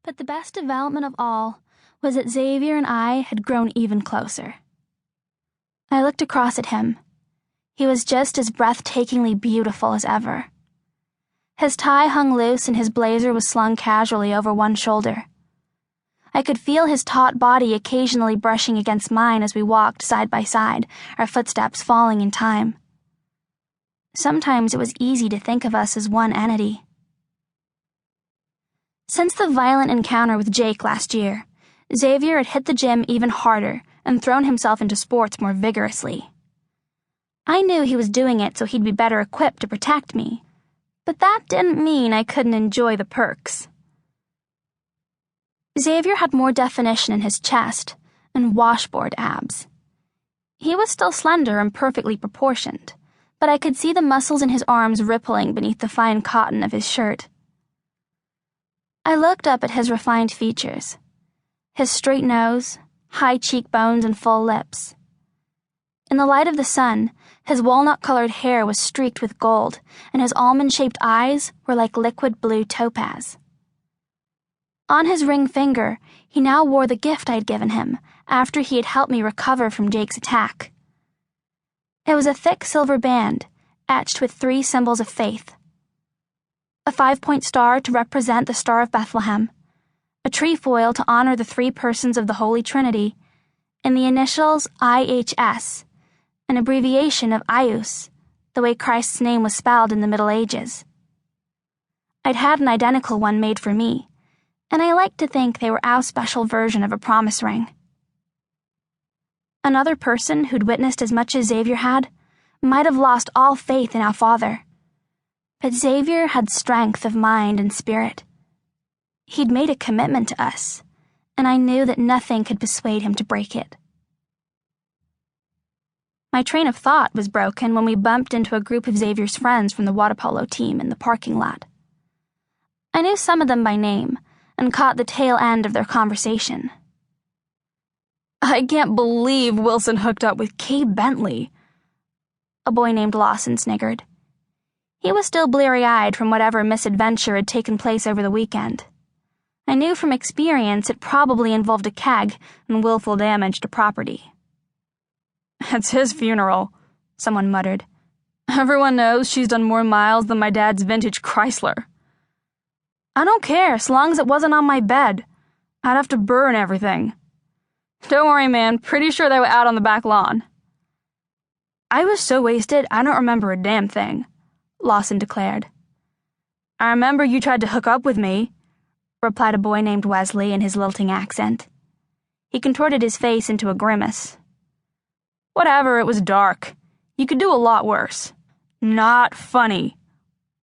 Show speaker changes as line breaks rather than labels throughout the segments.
But the best development of all was that Xavier and I had grown even closer. I looked across at him. He was just as breathtakingly beautiful as ever. His tie hung loose and his blazer was slung casually over one shoulder. I could feel his taut body occasionally brushing against mine as we walked side by side, our footsteps falling in time. Sometimes it was easy to think of us as one entity. Since the violent encounter with Jake last year, Xavier had hit the gym even harder and thrown himself into sports more vigorously. I knew he was doing it so he'd be better equipped to protect me, but that didn't mean I couldn't enjoy the perks. Xavier had more definition in his chest and washboard abs. He was still slender and perfectly proportioned, but I could see the muscles in his arms rippling beneath the fine cotton of his shirt. I looked up at his refined features, his straight nose, high cheekbones, and full lips. In the light of the sun, his walnut-colored hair was streaked with gold, and his almond-shaped eyes were like liquid blue topaz. On his ring finger, he now wore the gift I'd given him after he had helped me recover from Jake's attack. It was a thick silver band, etched with 3 symbols of faith: a 5-point star to represent the Star of Bethlehem, a trefoil to honor the 3 persons of the Holy Trinity, and the initials IHS, an abbreviation of Ius, the way Christ's name was spelled in the Middle Ages. I'd had an identical one made for me, and I liked to think they were our special version of a promise ring. Another person who'd witnessed as much as Xavier had might have lost all faith in our Father, but Xavier had strength of mind and spirit. He'd made a commitment to us, and I knew that nothing could persuade him to break it. My train of thought was broken when we bumped into a group of Xavier's friends from the water polo team in the parking lot. I knew some of them by name and caught the tail end of their conversation.
"I can't believe Wilson hooked up with Kay Bentley,"
a boy named Lawson sniggered. He was still bleary-eyed from whatever misadventure had taken place over the weekend. I knew from experience it probably involved a keg and willful damage to property.
"It's his funeral," someone muttered. "Everyone knows she's done more miles than my dad's vintage Chrysler." "I don't care, so long as it wasn't on my bed. I'd have to burn everything." "Don't worry, man, pretty sure they were out on the back lawn."
"I was so wasted, I don't remember a damn thing," Lawson declared.
"I remember you tried to hook up with me," replied a boy named Wesley in his lilting accent. He contorted his face into a grimace. "Whatever, it was dark. You could do a lot worse." "Not funny,"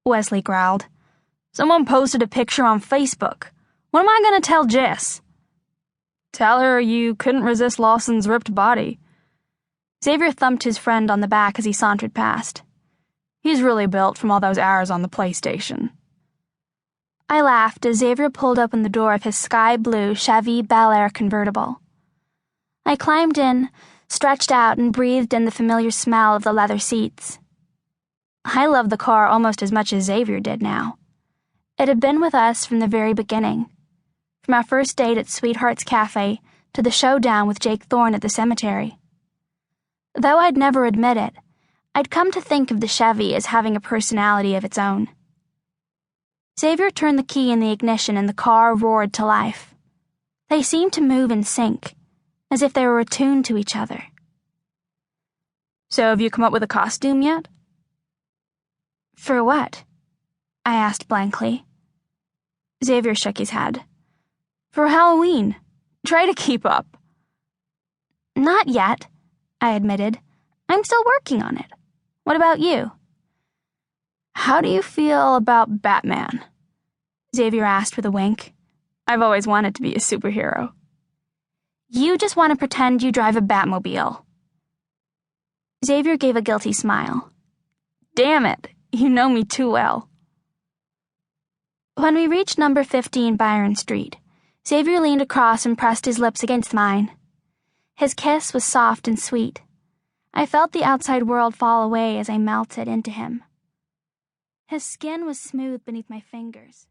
Wesley growled. "Someone posted a picture on Facebook. What am I going to tell Jess?" "Tell her you couldn't resist Lawson's ripped body." Xavier thumped his friend on the back as he sauntered past. "He's really built from all those hours on the PlayStation."
I laughed as Xavier pulled open the door of his sky-blue Chevy Bel Air convertible. I climbed in, stretched out, and breathed in the familiar smell of the leather seats. I loved the car almost as much as Xavier did now. It had been with us from the very beginning, from our first date at Sweetheart's Cafe to the showdown with Jake Thorn at the cemetery. Though I'd never admit it, I'd come to think of the Chevy as having a personality of its own. Xavier turned the key in the ignition and the car roared to life. They seemed to move in sync, as if they were attuned to each other.
"So have you come up with a costume yet?"
"For what?" I asked blankly.
Xavier shook his head.
"For Halloween.
Try to keep up."
"Not yet," I admitted. "I'm still working on it. What about you?"
"How do you feel about Batman?" Xavier asked with a wink. "I've always wanted to be a superhero."
"You just want to pretend you drive a Batmobile." Xavier gave a guilty smile.
"Damn it, you know me too well."
When we reached number 15 Byron Street, Xavier leaned across and pressed his lips against mine. His kiss was soft and sweet. I felt the outside world fall away as I melted into him. His skin was smooth beneath my fingers.